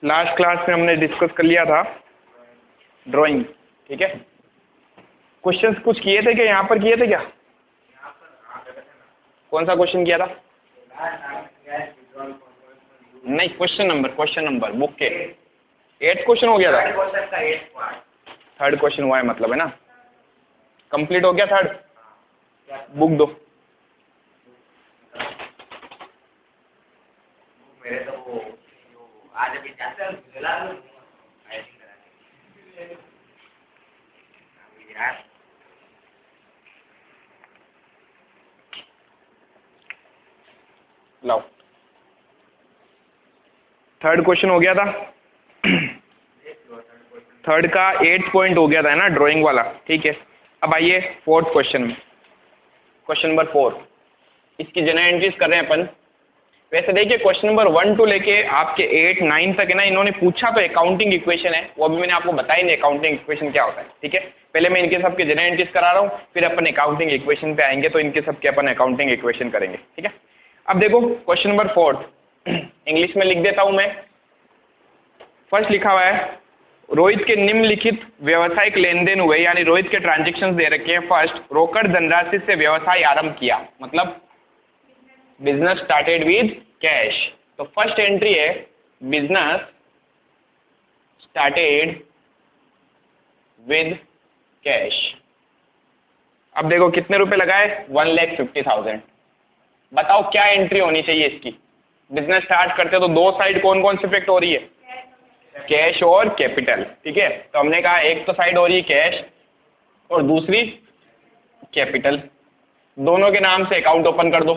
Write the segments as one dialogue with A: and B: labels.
A: Last class में हमने discuss कर लिया था ड्राइंग, ठीक है। क्वेश्चंस कुछ किए थे क्या, यहाँ पर किए थे क्या? कौन सा क्वेश्चन किया था? नहीं, क्वेश्चन नंबर बुक के 8 क्वेश्चन हो गया था। थर्ड क्वेश्चन हुआ है मतलब, है ना? कंप्लीट हो गया थर्ड। बुक दो।
B: मेरे तो वो आज अभी जाते हैं दिला दो यार।
A: लाओ, थर्ड क्वेश्चन हो गया था। थर्ड का 8th पॉइंट हो गया था, है ना, ड्राइंग वाला, ठीक है। अब आइए फोर्थ क्वेश्चन में, क्वेश्चन नंबर 4। इसकी जनरल एंट्रीज कर रहे हैं अपन। वैसे देखिए क्वेश्चन नंबर 1 टू लेके आपके 8 9 तक है ना, इन्होंने पूछा तो अकाउंटिंग इक्वेशन है, वो अभी मैंने आपको बताई नहीं अकाउंटिंग इक्वेशन क्या होता है, ठीक है। पहले मैं इनके सबके जनरल एंट्रीज करा रहा हूँ, फिर अपन अकाउंटिंग इक्वेशन पे आएंगे, तो इनके सबके अपन अकाउंटिंग इक्वेशन करेंगे, ठीक है। अब देखो क्वेश्चन नंबर 4 इंग्लिश में लिख देता हूं मैं। फर्स्ट लिखा हुआ है, रोहित के निम्नलिखित व्यवसायिक लेन देन हुए, यानी रोहित के ट्रांजेक्शन दे रखे हैं। फर्स्ट, रोकड़ धनराशि से व्यवसाय आरंभ किया, मतलब बिजनेस स्टार्टेड विद कैश। तो फर्स्ट एंट्री है बिजनेस स्टार्टेड विद कैश। अब देखो कितने रुपए लगाए, 1,50,000। बताओ क्या एंट्री होनी चाहिए इसकी। बिजनेस स्टार्ट करते तो दो साइड कौन कौन सी इफेक्ट हो रही है, कैश और कैपिटल, ठीक है। तो हमने कहा एक तो साइड हो रही है कैश और दूसरी कैपिटल, दोनों के नाम से अकाउंट ओपन कर दो,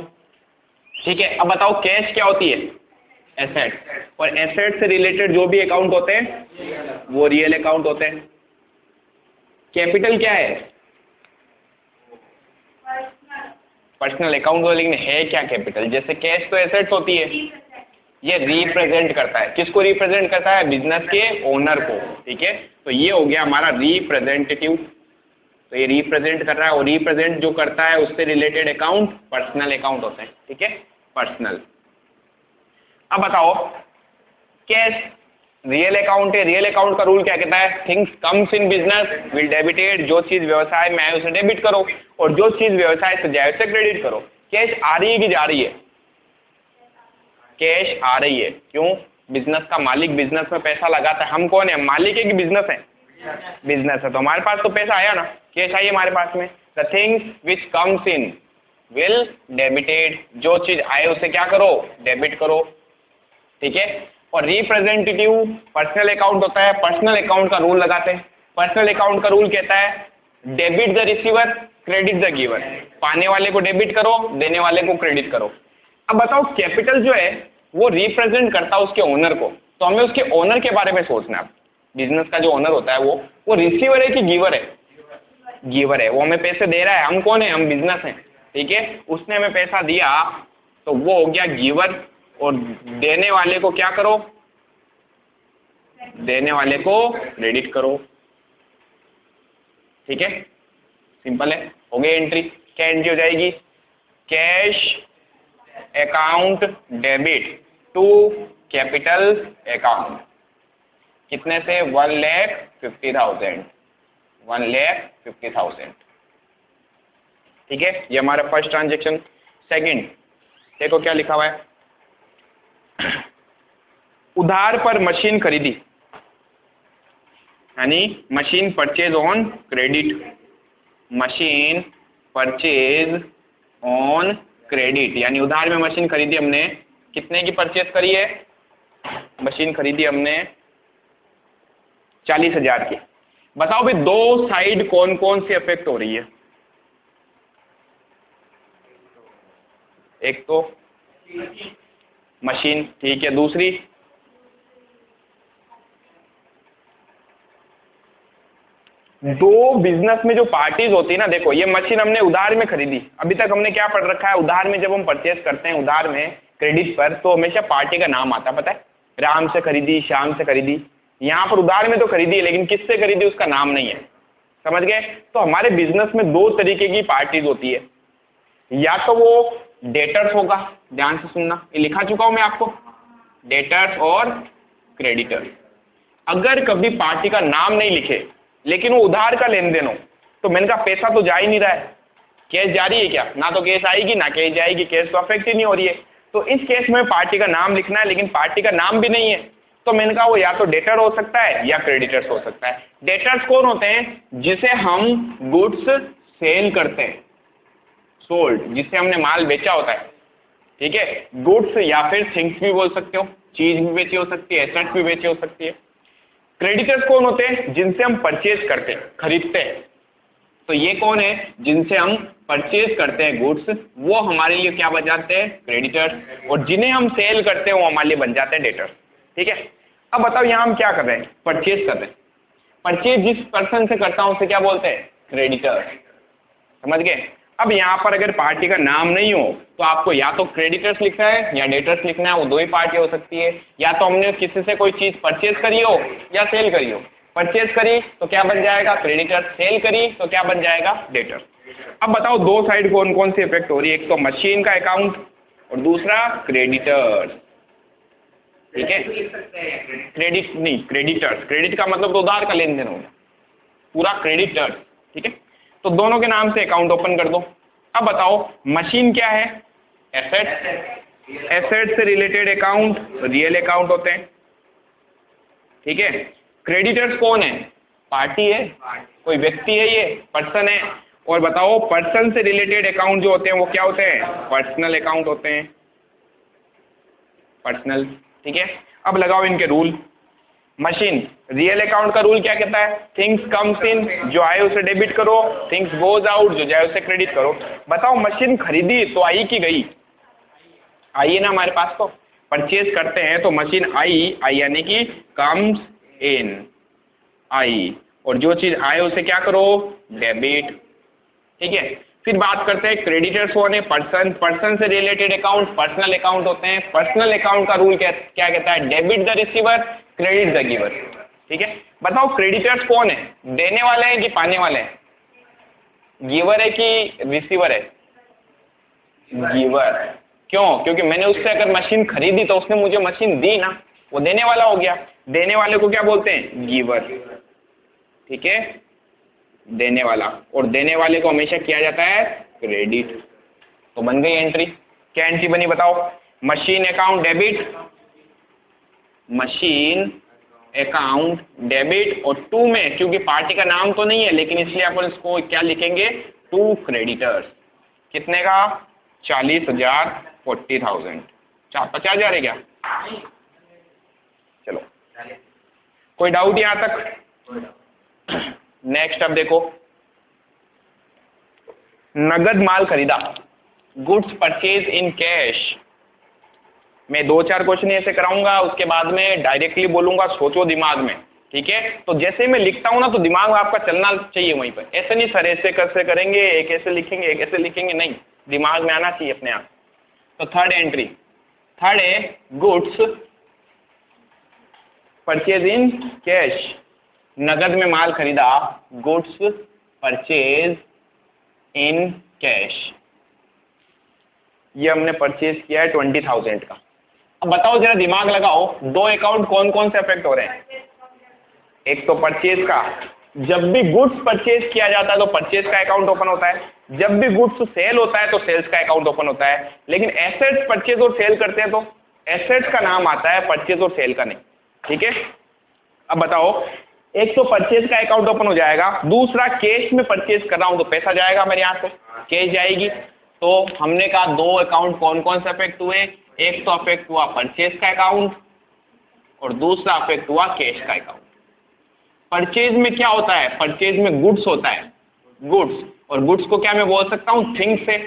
A: ठीक है। अब बताओ कैश क्या होती है, एसेट, और एसेट से रिलेटेड जो भी अकाउंट होते हैं वो रियल अकाउंट होते हैं। कैपिटल क्या है, पर्सनल अकाउंट, लेकिन है क्या कैपिटल। जैसे कैश तो एसेट्स होती है, ये रिप्रेजेंट करता है, किसको रिप्रेजेंट करता है, बिजनेस के ओनर को, ठीक है। तो ये हो गया हमारा रिप्रेजेंटेटिव, तो ये रिप्रेजेंट कर रहा है, और रिप्रेजेंट जो करता है उससे रिलेटेड अकाउंट पर्सनल अकाउंट होते हैं, ठीक है, पर्सनल। अब बताओ कैश रियल अकाउंट है, रियल अकाउंट का रूल क्या कहता है, things comes in business will debited, जो चीज व्यवसाय में आए उसे डेबिट करो, और जो चीज व्यवसाय से जाए उसे क्रेडिट करो। कैश आ रही है कि जा रही है, कैश आ रही है, क्यों, बिजनेस का मालिक बिजनेस में पैसा लगाता है। हम कौन है, मालिक है कि बिजनेस है, बिजनेस है, तो हमारे पास तो पैसा आया ना, कैश आई हमारे पास में। The things which comes in will debited, जो चीज आए उसे क्या करो, डेबिट करो, ठीक है। और रिप्रेजेंटेटिव पर्सनल अकाउंट होता है, पर्सनल अकाउंट का रूल लगाते हैं। पर्सनल अकाउंट का रूल कहता है debit the receiver credit the giver, पाने वाले को डेबिट करो, देने वाले को क्रेडिट करो। अब बताओ कैपिटल जो है वो रिप्रेजेंट करता है उसके ओनर को, तो हमें उसके ओनर के बारे में सोचना है। बिजनेस का जो ओनर होता है वो रिसीवर है कि गिवर है, गिवर है, वो हमें पैसे दे रहा है, हम कौन है, हम बिजनेस हैं, ठीक है। उसने हमें पैसा दिया तो वो हो गया गिवर, और देने वाले को क्या करो, देने वाले को क्रेडिट करो, ठीक है, सिंपल है। हो गई एंट्री। क्या एंट्री हो जाएगी, cash account debit to capital account, कितने से, 1,50,000, 1,50,000, ठीक है। ये हमारा फर्स्ट ट्रांजेक्शन। सेकंड देखो क्या लिखा हुआ है, उधार पर मशीन खरीदी, यानी machine purchase on credit, machine purchase on credit, यानी उधार में मशीन खरीदी हमने। कितने की परचेज करी है, मशीन खरीदी हमने 40,000 की। बताओ भाई दो साइड कौन कौन सी इफेक्ट हो रही है, एक तो मशीन, ठीक है, दूसरी दो बिजनेस में जो पार्टीज होती है ना, देखो ये मशीन हमने उधार में खरीदी, अभी तक हमने क्या पढ़ रखा है, उधार में जब हम परचेज करते हैं उधार में क्रेडिट पर, तो हमेशा पार्टी का नाम आता है, पता है, राम से खरीदी, श्याम से खरीदी। यहाँ पर उधार में तो खरीदी है लेकिन किससे खरीदी उसका नाम नहीं है, समझ गए। तो हमारे बिजनेस में दो तरीके की पार्टीज होती है, या तो वो डेटर्स होगा, ध्यान से सुनना, ये लिखा चुका हूं मैं आपको, डेटर्स और क्रेडिटर। अगर कभी पार्टी का नाम नहीं लिखे लेकिन वो उधार का लेन देन हो तो मैंने कहा पैसा तो जा ही नहीं रहा है, कैश जा रही है क्या? ना तो कैश आएगी ना कैश जाएगी, कैश तो अफेक्ट ही नहीं हो रही है। तो इस केस में पार्टी का नाम लिखना है लेकिन पार्टी का नाम भी नहीं है, तो मैंने कहा वो या तो डेटर हो सकता है या क्रेडिटर्स हो सकता है। डेटर्स कौन होते हैं? जिसे हम गुड्स सेल करते हैं, सोल्ड, जिससे हमने माल बेचा होता है, ठीक है। गुड्स या फिर थिंग्स भी बोल सकते हो, चीज भी बेची हो सकती है, एसेट्स भी बेची हो सकती है। क्रेडिटर्स कौन होते हैं? जिनसे हम परचेज करते हैं, खरीदते हैं। तो ये कौन है? जिनसे हम परचेज करते हैं गुड्स, वो हमारे लिए क्या बन जाते हैं? क्रेडिटर्स। और जिन्हें हम सेल करते हैं वो हमारे लिए बन जाते हैं डेटर्स, ठीक है। अब बताओ यहां हम क्या कर रहे हैं? परचेज कर रहे हैं। परचेज जिस पर्सन से करता हूं उसे क्या बोलते हैं? क्रेडिटर। समझ गए? अब यहां पर अगर पार्टी का नाम नहीं हो तो आपको या तो क्रेडिटर्स लिखना है या डेटर्स लिखना है, वो दो ही पार्टी हो सकती है। या तो हमने किसी से कोई चीज परचेज करी हो या सेल करी हो। परचेज करी तो क्या बन जाएगा? क्रेडिटर। सेल करी तो क्या बन जाएगा? डेटर। अब बताओ दो साइड कौन कौन सी इफेक्ट हो रही है? एक तो मशीन का अकाउंट और दूसरा क्रेडिटर, ठीक है। क्रेडिट नहीं, क्रेडिटर्स। क्रेडिट का मतलब तो उधार का लेन देन होगा, पूरा क्रेडिटर्स, ठीक है। तो दोनों के नाम से अकाउंट ओपन कर दो। अब बताओ मशीन क्या है? एसेट। एसेट से रिलेटेड अकाउंट रियल अकाउंट होते हैं, ठीक है। क्रेडिटर्स कौन है? पार्टी है, कोई व्यक्ति है, ये पर्सन है। और बताओ पर्सन से रिलेटेड अकाउंट जो होते हैं वो क्या होते हैं? पर्सनल अकाउंट होते हैं, पर्सनल, ठीक है। अब लगाओ इनके रूल। मशीन, रियल अकाउंट का रूल क्या कहता है? थिंग्स कम्स इन, जो आए उसे डेबिट करो, थिंग्स गोज आउट, जो जाए उसे क्रेडिट करो। बताओ मशीन खरीदी तो आई कि गई? आई है ना हमारे पास। तो परचेज करते हैं तो मशीन आई, आई यानी कि कम्स इन, आई। और जो चीज आए उसे क्या करो? डेबिट, ठीक है। फिर बात करते हैं क्रेडिटर्स कौन है? पर्सन। पर्सन से रिलेटेड अकाउंट पर्सनल अकाउंट होते हैं। पर्सनल अकाउंट का रूल क्या कहता है? Debit the receiver, credit the giver, ठीक है। बताओ क्रेडिटर्स कौन है? देने वाले हैं कि पाने वाले हैं? गिवर है कि रिसीवर है? गिवर। क्यों? क्योंकि मैंने उससे अगर मशीन खरीदी तो उसने मुझे मशीन दी ना, वो देने वाला हो गया। देने वाले को क्या बोलते हैं? गिवर, ठीक है, देने वाला। और देने वाले को हमेशा किया जाता है क्रेडिट। तो बन गई एंट्री। क्या एंट्री बनी बताओ? Machine account debit, machine account debit. और टू में क्योंकि पार्टी का नाम तो नहीं है लेकिन इसलिए अपन इसको क्या लिखेंगे? To creditors. कितने का? 40,000, 40,000। 50,000 है क्या? चलो, कोई डाउट यहां तक? नेक्स्ट अब देखो, नगद माल खरीदा, गुड्स परचेज इन कैश। मैं दो चार क्वेश्चन ऐसे कराऊंगा, उसके बाद में डायरेक्टली बोलूंगा, सोचो दिमाग में, ठीक है। तो जैसे मैं लिखता हूं ना तो दिमाग में आपका चलना चाहिए वहीं पर। ऐसे नहीं सर ऐसे कैसे करेंगे, एक ऐसे लिखेंगे एक ऐसे लिखेंगे, नहीं, दिमाग में आना चाहिए अपने आप। तो थर्ड एंट्री, थर्ड है गुड्स परचेज इन कैश। नगद में माल खरीदा, गुड्स परचेज इन कैश। ये हमने परचेज किया है 20,000 का। अब बताओ जरा दिमाग लगाओ, दो अकाउंट कौन कौन से अफेक्ट हो रहे हैं? एक तो परचेज का, जब भी गुड्स परचेज किया जाता है तो परचेज का अकाउंट ओपन होता है। जब भी गुड्स सेल होता है तो सेल्स का अकाउंट ओपन होता है। लेकिन एसेट्स परचेज और सेल करते हैं तो एसेट्स का नाम आता है, परचेज और सेल का नहीं, ठीक है। अब बताओ, एक तो परचेज का अकाउंट ओपन हो जाएगा, दूसरा कैश में परचेज कर रहा हूं तो पैसा जाएगा मेरे यहां से, कैश जाएगी। तो हमने कहा दो अकाउंट कौन कौन से अफेक्ट हुए? एक तो अफेक्ट हुआ परचेज का अकाउंट और दूसरा अफेक्ट हुआ कैश का अकाउंट। परचेज में क्या होता है? परचेज में गुड्स होता है, गुड्स। और गुड्स को क्या मैं बोल सकता हूं? थिंग्स से,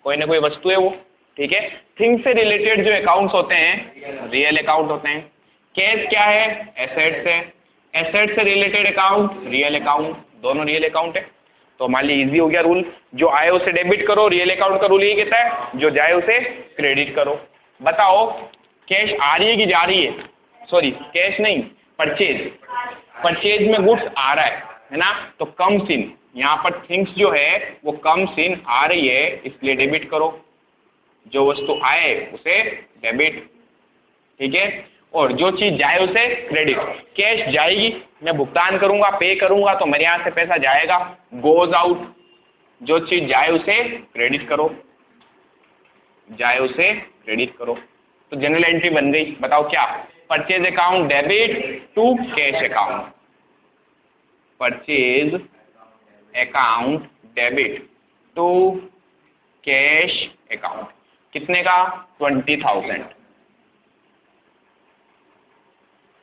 A: कोई ना कोई वस्तु है वो, ठीक है। थिंग्स से रिलेटेड जो अकाउंट्स होते हैं रियल अकाउंट होते हैं। कैश क्या है? एसेट्स है। एसेट से रिलेटेड अकाउंट रियल अकाउंट, दोनों रियल अकाउंट है। तो हमारे लिए इजी हो गया रूल, जो आए उसे डेबिट करो। रियल अकाउंट का रूल यही कहता है, जो जाए उसे क्रेडिट करो। बताओ कैश आ रही है कि जा रही है? सॉरी, कैश नहीं, परचेज। परचेज में गुड्स आ रहा है ना, तो कम्स इन, यहाँ पर थिंग्स जो है वो कम्स इन आ रही है, इसलिए डेबिट करो। जो वस्तु आए उसे डेबिट, ठीक है। और जो चीज जाए उसे क्रेडिट। कैश जाएगी, मैं भुगतान करूंगा, पे करूंगा, तो मेरे यहां से पैसा जाएगा। गोज आउट, जो चीज जाए उसे क्रेडिट करो, जाए उसे क्रेडिट करो। तो जनरल एंट्री बन गई। बताओ क्या? Purchase account debit to cash account, purchase account debit to cash account. कितने का? 20,000।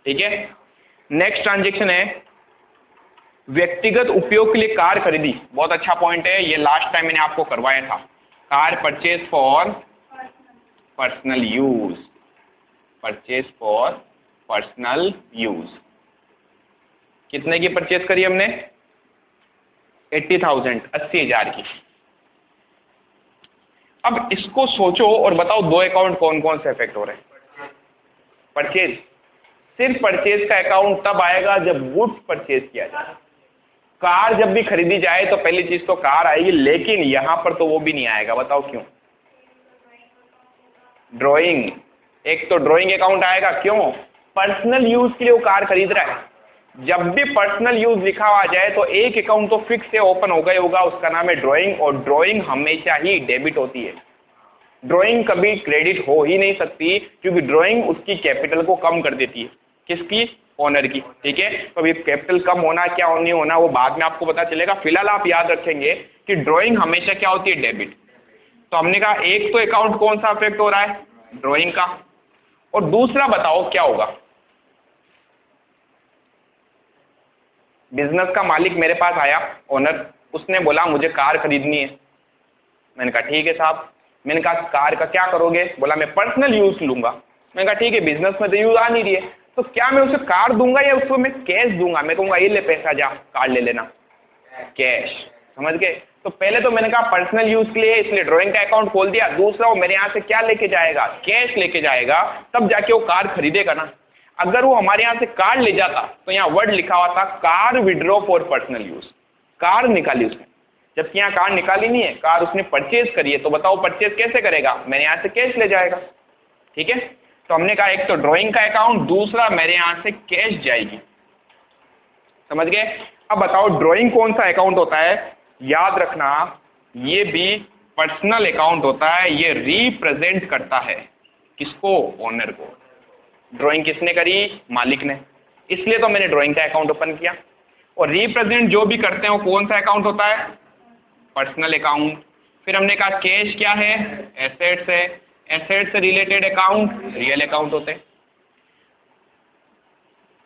A: ठीक है। नेक्स्ट ट्रांजेक्शन है व्यक्तिगत उपयोग के लिए कार खरीदी। बहुत अच्छा पॉइंट है, ये लास्ट टाइम मैंने आपको करवाया था। Car purchase for personal use, purchase for personal use. कितने की परचेज करी हमने? 80,000, 80,000 की। अब इसको सोचो और बताओ दो अकाउंट कौन कौन से इफेक्ट हो रहे हैं? परचेज, सिर्फ परचेज का अकाउंट तब आएगा जब गुड्स परचेज किया जाए। कार जब भी खरीदी जाए तो पहली चीज तो कार आएगी, लेकिन यहां पर तो वो भी नहीं आएगा। बताओ क्यों? ड्राइंग, एक तो ड्राइंग अकाउंट आएगा। क्यों? पर्सनल यूज के लिए वो कार खरीद रहा है। जब भी पर्सनल यूज लिखा हुआ जाए तो एक अकाउंट तो फिक्स से ओपन होगा ही होगा, उसका नाम है ड्राइंग। और ड्राइंग हमेशा ही डेबिट होती है। ड्राइंग कभी क्रेडिट हो ही नहीं सकती, क्योंकि ड्राइंग उसकी कैपिटल को कम कर देती है। किसकी? ओनर की। ठीक है। तो अभी कैपिटल कम होना क्या नहीं होना वो बाद में आपको पता चलेगा। फिलहाल आप याद रखेंगे कि ड्राइंग हमेशा क्या होती है? डेबिट। तो हमने कहा एक तो अकाउंट कौन सा अफेक्ट हो रहा है? ड्राइंग का। और दूसरा बताओ क्या होगा? बिजनेस का मालिक मेरे पास आया, ओनर, उसने बोला मुझे कार खरीदनी है। मैंने कहा ठीक है साहब। मैंने कहा कार का क्या करोगे? बोला मैं पर्सनल यूज लूंगा। मैंने कहा ठीक है, बिजनेस में तो यूज आ नहीं रही है, तो क्या मैं उसे कार दूंगा या उसको मैं कैश दूंगा? मैं कहूंगा ये ले पैसा, जा कार ले लेना, कैश। समझ गए? तो पहले तो मैंने कहा पर्सनल यूज के लिए, इसलिए ड्राइंग का अकाउंट खोल दिया। दूसरा, वो मेरे यहाँ से क्या लेके जाएगा? कैश लेके जाएगा, तब जाके वो कार खरीदेगा ना। अगर वो हमारे यहाँ से कार ले जाता तो यहाँ वर्ड लिखा हुआ था car withdraw for personal use, car निकाली उसने। जबकि यहाँ कार निकाली नहीं है, कार उसने परचेज करी है। तो बताओ परचेज कैसे करेगा? मेरे यहाँ से कैश ले जाएगा। ठीक है। तो हमने कहा एक तो ड्राइंग का अकाउंट, दूसरा मेरे यहाँ से कैश जाएगी। समझ गए? अब बताओ ड्राइंग कौन सा अकाउंट होता है? याद रखना, ये भी पर्सनल अकाउंट होता है। ये रिप्रेजेंट करता है किसको? ओनर को। ड्राइंग किसने करी? मालिक ने। इसलिए तो मैंने ड्राइंग का अकाउंट ओपन किया। और रिप्रेजेंट जो भी करते हो कौन सा अकाउंट होता है? Personal account. फिर हमने कहा कैश क्या है? एसेट्स है। एसेट से रिलेटेड अकाउंट रियल अकाउंट होते हैं।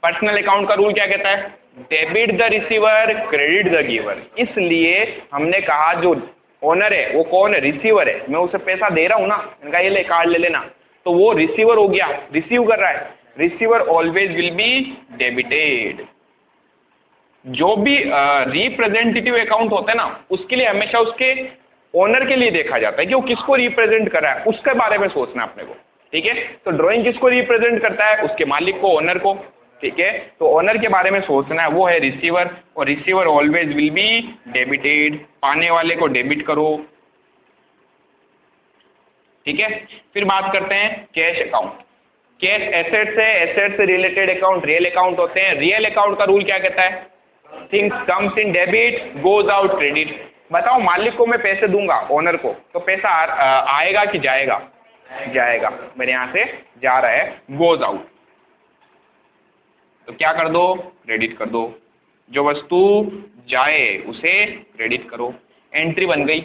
A: पर्सनल अकाउंट का रूल क्या कहता है? Debit the receiver, credit the giver. इसलिए हमने कहा जो ओनर है वो कौन है? रिसीवर है। मैं उसे पैसा दे रहा हूं ना, मैंने कहा ये ले कार्ड ले लेना, तो वो रिसीवर हो गया, रिसीव कर रहा है। Receiver always will be debited. जो भी रिप्रेजेंटेटिव अकाउंट होता है ना, उसके लिए हमेशा उसके ओनर के लिए देखा जाता है कि वो किसको रिप्रेजेंट कर रहा है, उसके बारे में सोचना अपने को। ठीक है। तो ड्राइंग किसको रिप्रेजेंट करता है? उसके मालिक को, ओनर को। ठीक है। तो ओनर के बारे में सोचना है, वो है रिसीवर। और receiver always will be debited. पाने वाले को डेबिट करो। ठीक है। फिर बात करते हैं कैश अकाउंट। कैश एसेट्स है, एसेट से रिलेटेड अकाउंट रियल अकाउंट होते हैं। रियल अकाउंट का रूल क्या कहता है? Things comes in debit, goes out credit. बताओ मालिक को मैं पैसे दूंगा, ओनर को, तो पैसा आएगा कि जाएगा? जाएगा। मेरे यहां से जा रहा है, गोज आउट। तो क्या कर दो? क्रेडिट कर दो। जो वस्तु जाए उसे क्रेडिट करो। एंट्री बन गई।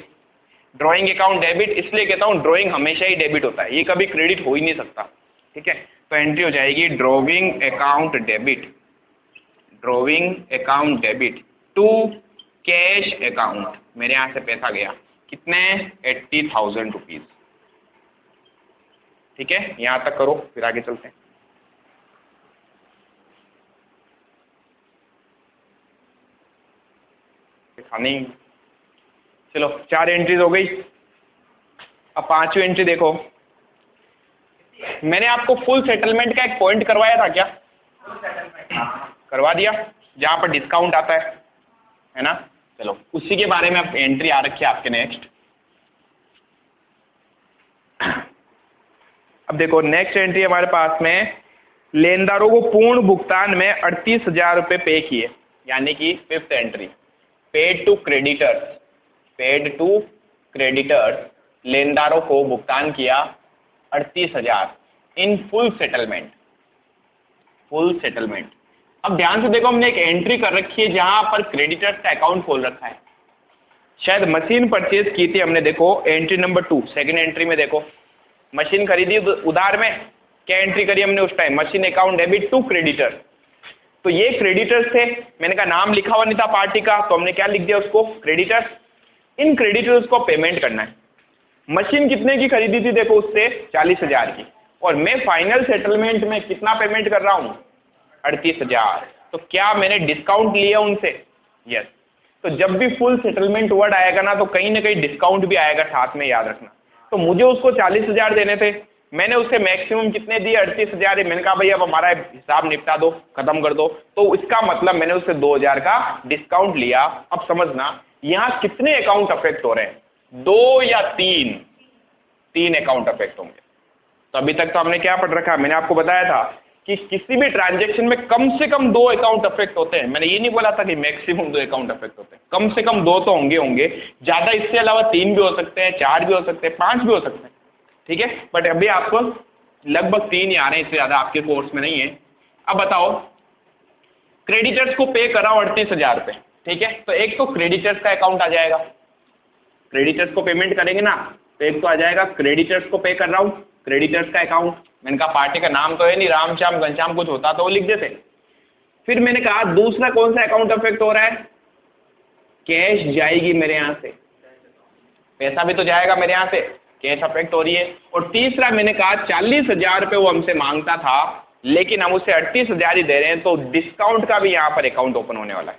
A: ड्राइंग अकाउंट डेबिट, इसलिए कहता हूं ड्राइंग हमेशा ही डेबिट होता है, ये कभी क्रेडिट हो ही नहीं सकता। ठीक है। तो एंट्री हो जाएगी drawing account debit, drawing account debit to cash account. मेरे यहां से पैसा गया, कितने? 80,000 रुपीज। ठीक है। यहां तक करो, फिर आगे चलते हैं। नहीं, चलो 4 एंट्रीज हो गई। अब 5वीं एंट्री देखो। मैंने आपको फुल सेटलमेंट का एक पॉइंट करवाया था क्या? करवा दिया, जहां पर डिस्काउंट आता है ना। चलो उसी के बारे में अब एंट्री आ रखी है आपके नेक्स्ट। अब देखो नेक्स्ट एंट्री हमारे पास में लेनदारों को पूर्ण भुगतान में 38,000 रुपये पे किए, यानी कि fifth entry, paid to creditors, paid to creditors, लेनदारों को भुगतान किया 38,000 in full settlement, full settlement. अब ध्यान से देखो, हमने एक एंट्री कर रखी है जहां पर क्रेडिटर्स का अकाउंट खोल रखा है, शायद मशीन परचेज की थी हमने, देखो एंट्री नंबर 2, सेकंड एंट्री में देखो मशीन खरीदी उधार में, क्या एंट्री करी हमने उस time, machine account debit to creditors. तो ये क्रेडिटर्स थे, मैंने कहा नाम लिखा हुआ नहीं था पार्टी का, तो हमने क्या लिख दिया उसको, क्रेडिटर्स। इन क्रेडिटर्स को पेमेंट करना है। मशीन कितने की खरीदी थी, देखो उससे 40,000 की, और मैं फाइनल सेटलमेंट में कितना पेमेंट कर रहा हूं, 38,000। तो क्या मैंने डिस्काउंट लिया उनसे, यस। तो जब भी फुल सेटलमेंट वर्ड आएगा ना, तो कहीं ना कहीं डिस्काउंट भी आएगा साथ में, याद रखना। तो मुझे उसको 40,000 देने थे, मैंने उससे मैक्सिमम कितने दिए, 38,000। मैंने कहा भाई अब हमारा हिसाब निपटा दो, खत्म कर दो, तो इसका मतलब मैंने उससे 2,000 का डिस्काउंट लिया। अब समझना यहां कितने अकाउंट अफेक्ट हो रहे हैं, 2 या 3 अकाउंट अफेक्ट होंगे। तो अभी तक तो हमने क्या पढ़ रखा, मैंने आपको बताया था कि किसी भी ट्रांजैक्शन में कम से कम 2 अकाउंट अफेक्ट होते हैं। मैंने ये नहीं बोला था कि मैक्सिमम 2 अकाउंट अफेक्ट होते हैं, कम से कम 2 तो होंगे, ज्यादा इससे अलावा 3 भी हो सकते हैं, 4 भी हो सकते हैं, 5 भी हो सकते हैं, ठीक है। बट अभी आपको लगभग 3 ही आ रहे हैं, इससे ज्यादा आपके कोर्स में नहीं है। अब बताओ, क्रेडिटर्स को पे कराओ 38,000 रुपए, ठीक है। तो एक तो क्रेडिटर्स का अकाउंट आ जाएगा, क्रेडिटर्स को पेमेंट करेंगे ना, तो एक तो आ जाएगा क्रेडिटर्स को पे कर रहा हूं, क्रेडिटर्स का अकाउंट। मैंने कहा पार्टी का नाम तो है नहीं, रामश्याम घनश्याम कुछ होता तो वो लिख देते। फिर मैंने कहा दूसरा कौन सा अकाउंट अफेक्ट हो रहा है, कैश जाएगी मेरे यहां से, पैसा भी तो जाएगा मेरे यहां से, कैश अफेक्ट हो रही है। और तीसरा मैंने कहा 40,000 रुपए वो हमसे मांगता था, लेकिन हम उसे 38,000 ही दे रहे हैं, तो डिस्काउंट का भी यहां पर अकाउंट ओपन होने वाला है,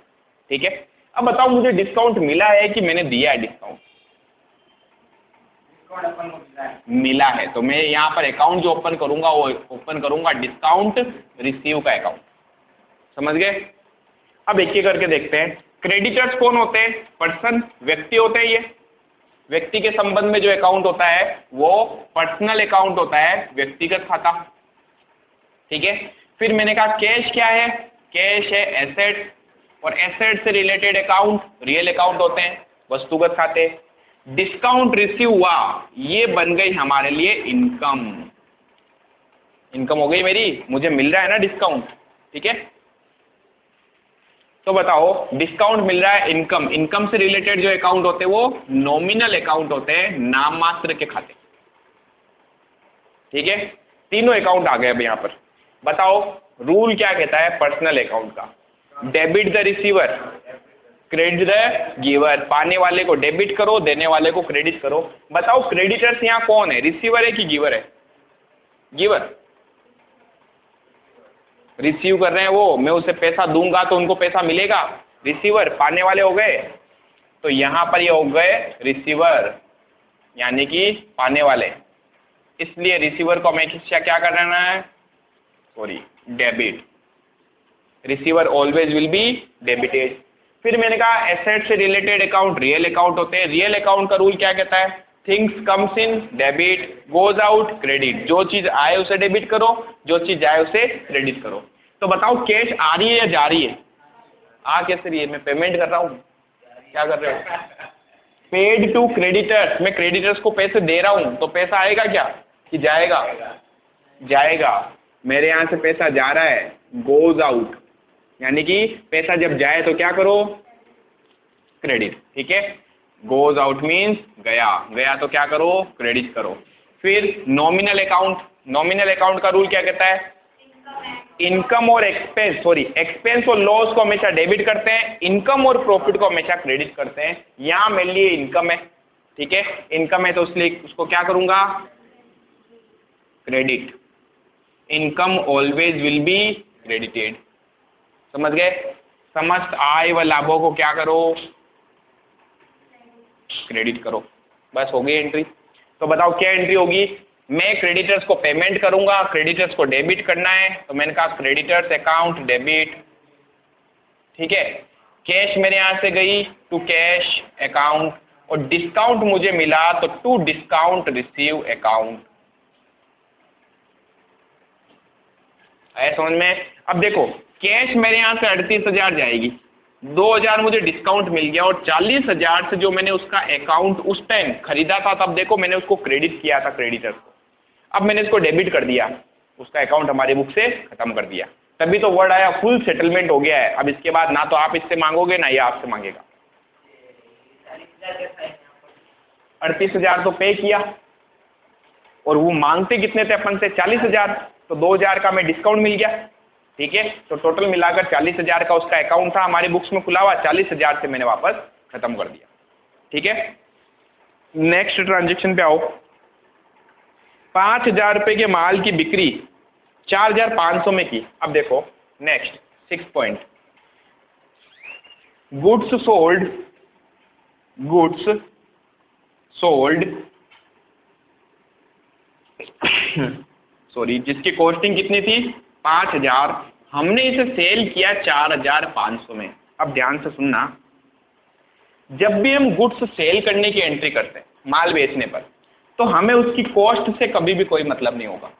A: ठीक है। अब बताओ मुझे डिस्काउंट मिला है कि मैंने दिया है डिस्काउंट, मिला है। तो मैं यहाँ पर अकाउंट जो ओपन करूंगा वो ओपन करूंगा डिस्काउंट रिसीव का अकाउंट, समझ गए। अब एक एक करके देखते हैं। क्रेडिटर्स कौन होते हैं, पर्सन, व्यक्ति होते हैं। ये व्यक्ति के संबंध में जो अकाउंट होता है वो पर्सनल अकाउंट होता है, व्यक्तिगत खाता, ठीक है। फिर मैंने कहा कैश क्या है, कैश है एसेट, और एसेट से रिलेटेड अकाउंट रियल अकाउंट होते हैं, वस्तुगत खाते। डिस्काउंट रिसीव हुआ, ये बन गई हमारे लिए इनकम, इनकम हो गई मेरी, मुझे मिल रहा है ना डिस्काउंट, ठीक है। तो बताओ डिस्काउंट मिल रहा है, इनकम, इनकम से रिलेटेड जो अकाउंट होते हैं वो नॉमिनल अकाउंट होते हैं, नाम मात्र के खाते, ठीक है। तीनों अकाउंट आ गए अब यहां पर। बताओ रूल क्या कहता है पर्सनल अकाउंट का, debit the receiver, credit the giver, पाने वाले को डेबिट करो, देने वाले को क्रेडिट करो। बताओ क्रेडिटर्स यहाँ कौन है, रिसीवर है कि गिवर है, गिवर, रिसीव कर रहे हैं वो, मैं उसे पैसा दूंगा तो उनको पैसा मिलेगा, रिसीवर, पाने वाले हो गए, तो यहां पर ये हो गए रिसीवर, यानी कि पाने वाले। इसलिए रिसीवर को हमेशा क्या करना है, sorry debit, receiver always will be debited. फिर मैंने कहा एसेट से रिलेटेड अकाउंट रियल अकाउंट होते हैं, रियल अकाउंट का रूल क्या कहता है, things comes in debit, goes out credit, जो चीज आए उसे डेबिट करो, जो चीज जाए उसे क्रेडिट करो। तो बताओ कैश आ रही है या जा रही है, आ कैसे रही है, मैं पेमेंट कर रहा हूं, क्या कर रहे हो, पेड टू क्रेडिटर्स, मैं क्रेडिटर्स को पैसे दे रहा हूं, तो पैसा आएगा क्या कि जाएगा, जाएगा, मेरे यहां से पैसा जा रहा है, गोज आउट, यानी कि पैसा जब जाए तो क्या करो, क्रेडिट, ठीक है। गोज आउट मीन्स गया, गया तो क्या करो, क्रेडिट करो। फिर नॉमिनल अकाउंट, नॉमिनल अकाउंट का रूल क्या कहता है, इनकम और एक्सपेंस, सॉरी एक्सपेंस और लॉस को हमेशा डेबिट करते हैं, इनकम और प्रॉफिट को हमेशा क्रेडिट करते हैं। यहां मेरे लिए इनकम है, ठीक है, इनकम है तो इसलिए उसको क्या करूंगा, credit, income always will be credited, समझ गए। समस्त आय व लाभों को क्या करो, क्रेडिट करो, बस हो गई एंट्री। तो बताओ क्या एंट्री होगी, मैं क्रेडिटर्स को पेमेंट करूंगा, क्रेडिटर्स को डेबिट करना है, तो मैंने कहा क्रेडिटर्स अकाउंट डेबिट, ठीक है। कैश मेरे यहां से गई टू कैश अकाउंट, और डिस्काउंट मुझे मिला तो टू डिस्काउंट रिसीव अकाउंट। आया समझ में? अब देखो कैश मेरे यहाँ से 38,000 जाएगी, 2,000 मुझे डिस्काउंट मिल गया और 40,000 से जो मैंने उसका अकाउंट उस टाइम खरीदा था, तब देखो मैंने उसको क्रेडिट किया था क्रेडिटर्स को, अब मैंने इसको डेबिट कर दिया, उसका अकाउंट हमारी बुक से खत्म कर दिया, तभी तो वर्ड आया फुल सेटलमेंट हो गया है। अब इसके बाद ना तो आप इससे मांगोगे ना ये आपसे मांगेगा। 38,000 तो पे किया और वो मांगते कितने थे अपन से? 40,000, तो 2,000 का मैं डिस्काउंट मिल गया, ठीक है। तो टोटल मिलाकर 40,000 का उसका अकाउंट था हमारी बुक्स में खुला हुआ, 40,000 से मैंने वापस खत्म कर दिया, ठीक है। नेक्स्ट ट्रांजेक्शन पे आओ। 5,000 रुपए के माल की बिक्री 4,500 में की। अब देखो next 6 point, goods sold sorry, जिसकी कॉस्टिंग कितनी थी? 5,000, हमने इसे सेल किया 4,500 में। अब ध्यान से सुनना, जब भी हम गुड्स सेल करने की एंट्री करते हैं माल बेचने पर, तो हमें उसकी कॉस्ट से कभी भी कोई मतलब नहीं होगा।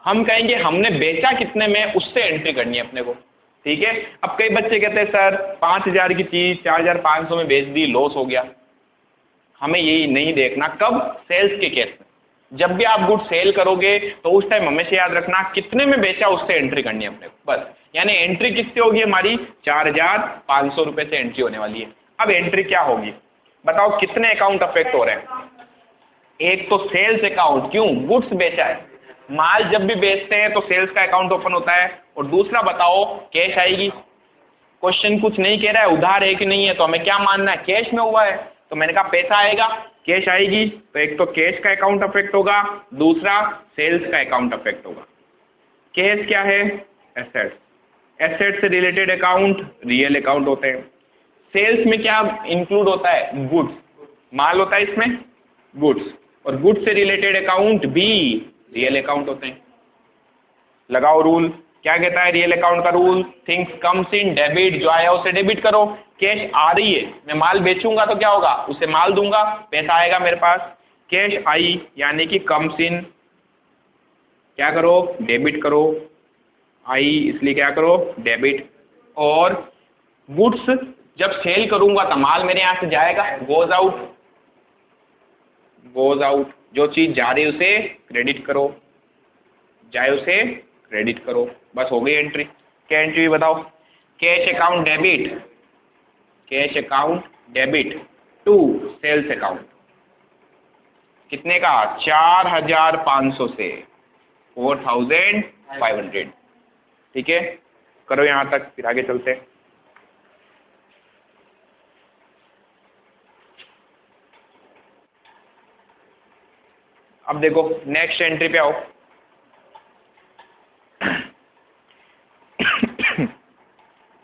A: हम कहेंगे हमने बेचा कितने में, उससे एंट्री करनी है अपने को, ठीक है। अब कई बच्चे कहते हैं सर 5,000 की चीज 4,500 में बेच दी, लॉस हो गया। हमें यही नहीं देखना, कब? सेल्स के केस में। जब भी आप गुड सेल करोगे तो उस टाइम हमेशा याद रखना कितने में बेचा उससे एंट्री करनी है अपने को, बस। यानी एंट्री किससे होगी हमारी? 4,500 रुपए से एंट्री होने वाली है। अब एंट्री क्या होगी बताओ, कितने अकाउंट अफेक्ट हो रहे हैं? एक तो सेल्स अकाउंट, क्यों? गुड्स बेचा है, माल जब भी बेचते हैं तो सेल्स का अकाउंट ओपन होता है। और दूसरा बताओ कैश आएगी। क्वेश्चन कुछ नहीं कह रहा है उधार है कि नहीं है, तो हमें क्या मानना है? कैश में हुआ है, तो मैंने कहा पैसा आएगा, कैश आएगी। तो एक तो कैश का अकाउंट अफेक्ट होगा, दूसरा सेल्स का अकाउंट अफेक्ट होगा। कैश क्या है? एसेट्स, एसेट से रिलेटेड अकाउंट रियल अकाउंट होते हैं। सेल्स में क्या इंक्लूड होता है? गुड्स, माल होता है इसमें गुड्स, और गुड्स से रिलेटेड अकाउंट भी रियल अकाउंट होते हैं। लगाओ रूल, क्या कहता है रियल अकाउंट का rule? Things comes in debit, जो आया उसे डेबिट करो। कैश आ रही है, मैं माल बेचूंगा तो क्या होगा? उसे माल दूंगा, पैसा आएगा मेरे पास। कैश आई यानी कि कम्स इन, क्या करो? डेबिट करो। आई इसलिए क्या करो? डेबिट। और गुड्स जब सेल करूंगा तो माल मेरे यहां से जाएगा, गोज आउट, गोज आउट। जो चीज जा रही है उसे क्रेडिट करो, जाए उसे क्रेडिट करो, बस हो गई एंट्री। क्या एंट्री बताओ? Cash account debit, cash account debit to sales account, कितने का? 4,500 से 4,500, ठीक है। करो यहां तक, फिर आगे चलते हैं। अब देखो नेक्स्ट एंट्री पे आओ।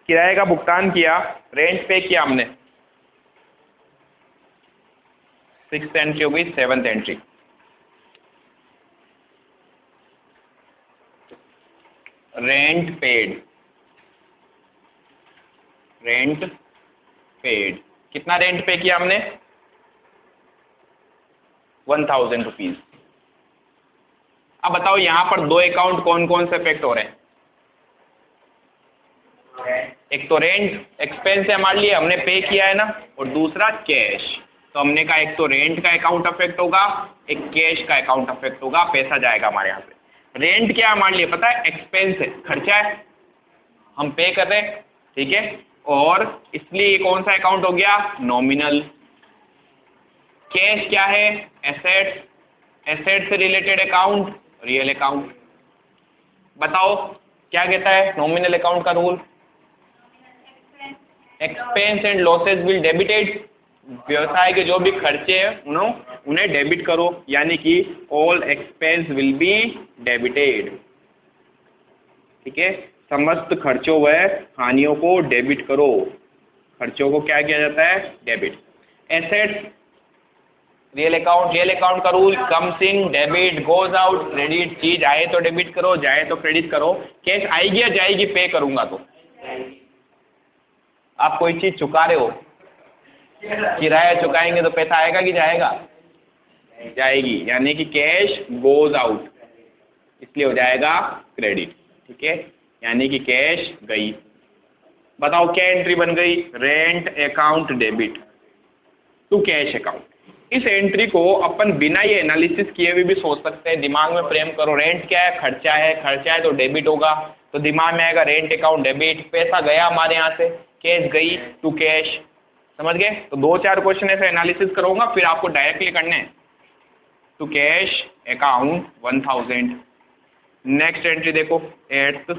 A: किराए का भुगतान किया, रेंट पे किया हमने, 6th एंट्री हो गई। 7th entry, rent paid, rent paid, कितना रेंट पे किया हमने? 1,000 रुपीज। अब बताओ यहां पर दो अकाउंट कौन कौन से इफेक्ट हो रहे हैं? एक तो रेंट एक्सपेंस है हमारे लिए, हमने पे किया है ना, और दूसरा कैश। तो हमने कहा एक तो रेंट का अकाउंट अफेक्ट होगा, एक कैश का अकाउंट अफेक्ट होगा, पैसा जाएगा हमारे यहाँ से। रेंट क्या हमारे लिए पता है? एक्सपेंस है, खर्चा है, हम पे कर रहे हैं, ठीक है। और इसलिए ये कौन सा अकाउंट हो गया? नॉमिनल। कैश क्या है? एसेट्स, एसेट से रिलेटेड अकाउंट रियल अकाउंट। बताओ क्या कहता है नॉमिनल अकाउंट का rule? Expense and losses will debited, व्यवसाय के जो भी खर्चे हैं उन्हें डेबिट करो, यानी कि all expense will be debited, ठीक है। समस्त खर्चों व हानियों को डेबिट करो, खर्चों को क्या किया जाता है? Debit. Assets real account, real account का rule comes in debit goes out credit, चीज आए तो डेबिट करो, जाए तो क्रेडिट करो। कैश आएगी या जाएगी? पे करूंगा तो। आप कोई चीज चुका रहे हो, किराया चुकाएंगे तो पैसा आएगा कि जाएगा? जाएगी, यानी कि कैश गोज आउट, इसलिए हो जाएगा क्रेडिट, ठीक है, यानी कि कैश गई। बताओ क्या एंट्री बन गई, rent account debit to cash account. इस एंट्री को अपन बिना ये एनालिसिस किए हुए भी सोच सकते हैं, दिमाग में फ्रेम करो, रेंट क्या है, खर्चा है तो डेबिट होगा, तो दिमाग में आएगा रेंट अकाउंट डेबिट, पैसा गया हमारे यहाँ से, कैश गई टू कैश। समझ गए? तो 2-4 क्वेश्चन ऐसे एनालिसिस करूंगा, फिर आपको डायरेक्टली करने हैं। To cash account 1000। Next entry देखो 8th।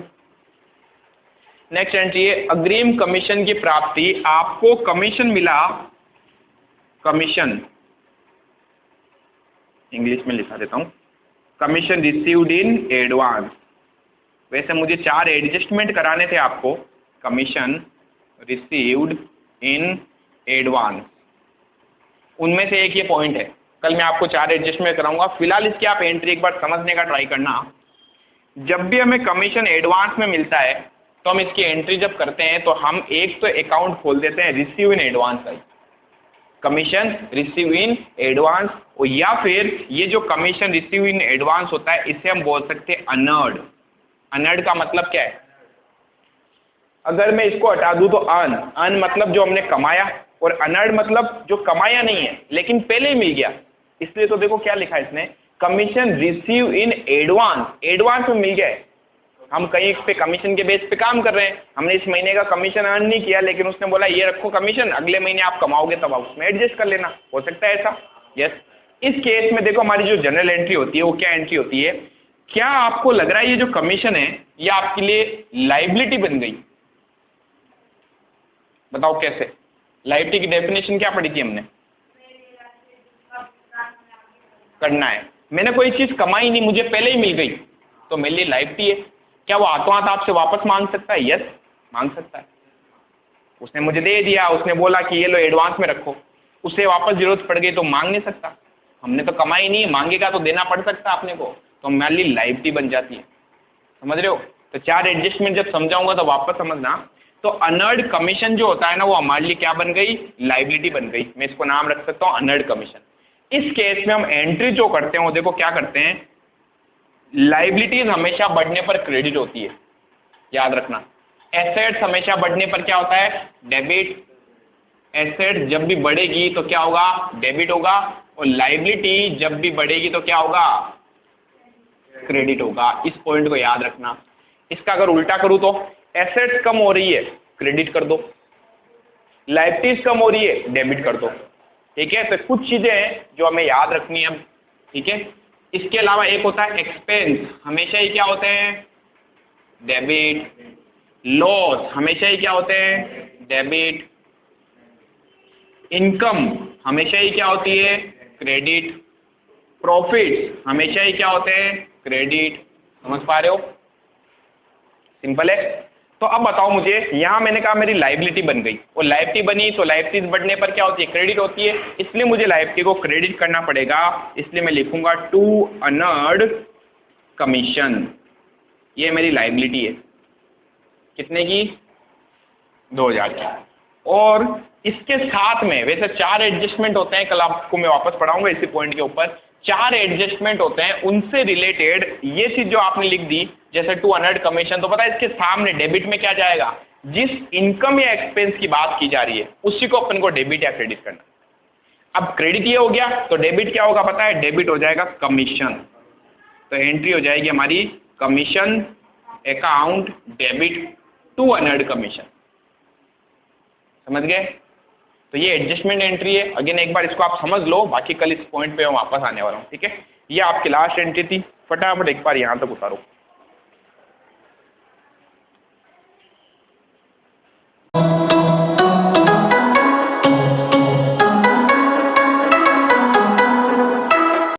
A: नेक्स्ट एंट्री है अग्रिम कमीशन की प्राप्ति। आपको कमीशन मिला, कमीशन इंग्लिश में लिखा देता हूं, कमीशन रिसीव्ड इन एडवांस। वैसे मुझे 4 एडजस्टमेंट कराने थे आपको, कमीशन रिसीव्ड इन एडवांस, उनमें से एक ये पॉइंट है। कल मैं आपको 4 एडजस्टमेंट कराऊंगा। फिलहाल इसकी आप एंट्री एक बार समझने का ट्राई करना। जब भी हमें कमीशन एडवांस में मिलता है तो हम इसकी एंट्री जब करते हैं तो हम एक तो अकाउंट खोल देते हैं रिसीव इन एडवांस का, कमीशन रिसीव इन एडवांस, और या फिर ये जो कमीशन रिसीव इन एडवांस होता है इसे हम बोल सकते हैं अनर्ड। अनर्ड का मतलब क्या है? अगर मैं इसको हटा दूं तो अन मतलब जो हमने कमाया, और अनर्ड मतलब जो कमाया नहीं है लेकिन पहले ही मिल गया। इसलिए तो देखो क्या लिखा है इसने, commission receive in advance, advance में मिल गया है। हम कहीं पे कमीशन के बेस पे काम कर रहे हैं, हमने इस महीने का कमीशन अर्न नहीं किया, लेकिन उसने बोला ये रखो कमीशन, अगले महीने आप कमाओगे तब आप उसमें एडजस्ट कर लेना। हो सकता है ऐसा? यस। इस केस में देखो हमारी जो जनरल एंट्री होती है वो क्या एंट्री होती है? क्या आपको लग रहा है ये जो कमीशन है ये आपके लिए लाइबिलिटी बन गई? बताओ कैसे? लाइबिलिटी की डेफिनेशन क्या पढ़ी थी हमने? करना है, मैंने कोई चीज कमाई नहीं, मुझे पहले ही मिल गई, तो मेरे लिए लाइबिलिटी है। क्या वो हाथों हाथ आपसे वापस मांग सकता है? यस, मांग सकता है। उसने मुझे दे दिया, उसने बोला कि ये लो एडवांस में रखो, उसे वापस जरूरत पड़ गई तो मांग नहीं सकता। हमने तो कमाई नहीं, मांगेगा तो देना पड़ सकता अपने को, तो मेरे लिए लाइबिलिटी बन जाती है। समझ रहे हो? तो 4 एडजस्टमेंट जब समझाऊंगा तो वापस समझना। तो अनर्ड कमीशन जो होता है ना वो हमारे लिए क्या बन गई? लाइबिलिटी बन गई। मैं इसको नाम रख सकता हूं अनर्ड कमीशन। इस केस में हम एंट्री जो करते हैं वो देखो क्या करते हैं, लाइबिलिटीज हमेशा बढ़ने पर क्रेडिट होती है, याद रखना। एसेट्स हमेशा बढ़ने पर क्या होता है? डेबिट। एसेट जब भी बढ़ेगी तो क्या होगा? डेबिट होगा। और लाइबिलिटी जब भी बढ़ेगी तो क्या होगा? क्रेडिट होगा। इस पॉइंट को याद रखना। इसका अगर उल्टा करूं तो एसेट्स कम हो रही है, क्रेडिट कर दो, लाइबिलिटीज कम हो रही है, डेबिट कर दो। ठीक है? तो कुछ चीजें हैं जो हमें याद रखनी है। ठीक है? इसके अलावा एक होता है एक्सपेंस, हमेशा ही क्या होते हैं? डेबिट। लॉस हमेशा ही क्या होते हैं? डेबिट। इनकम हमेशा ही क्या होती है? क्रेडिट। प्रॉफिट हमेशा ही क्या होते हैं? क्रेडिट। समझ पा रहे हो? सिंपल है। तो अब बताओ मुझे, यहां मैंने कहा मेरी लाइबिलिटी बन गई, और लाइबिलिटी बनी तो लाइबिलिटी बढ़ने पर क्या होती है? क्रेडिट होती है। इसलिए मुझे लाइबिलिटी को क्रेडिट करना पड़ेगा, इसलिए मैं लिखूंगा टू अनर्ड कमीशन। ये मेरी लाइबिलिटी है, कितने की? 2000 की। और इसके साथ में वैसे 4 एडजस्टमेंट होते हैं, कल आपको मैं वापस पढ़ाऊंगा इसी पॉइंट के ऊपर। 4 एडजस्टमेंट होते हैं, उनसे रिलेटेड ये चीज जो आपने लिख दी जैसे टू अनर्ड कमीशन, तो पता है इसके सामने डेबिट में क्या जाएगा? जिस इनकम या एक्सपेंस की बात की जा रही है उसी को अपन को डेबिट या क्रेडिट करना। अब क्रेडिट ये हो गया तो डेबिट क्या होगा पता है? डेबिट हो जाएगा कमीशन। तो एंट्री हो जाएगी हमारी commission account debit to unearned commission. समझ गए? तो ये एडजस्टमेंट एंट्री है। अगेन एक बार इसको आप समझ लो, बाकी कल इस पॉइंट पे मैं वापस आने वाला हूं। ठीक है? ये आपकी लास्ट एंट्री थी, फटाफट एक बार यहां तक उतारो।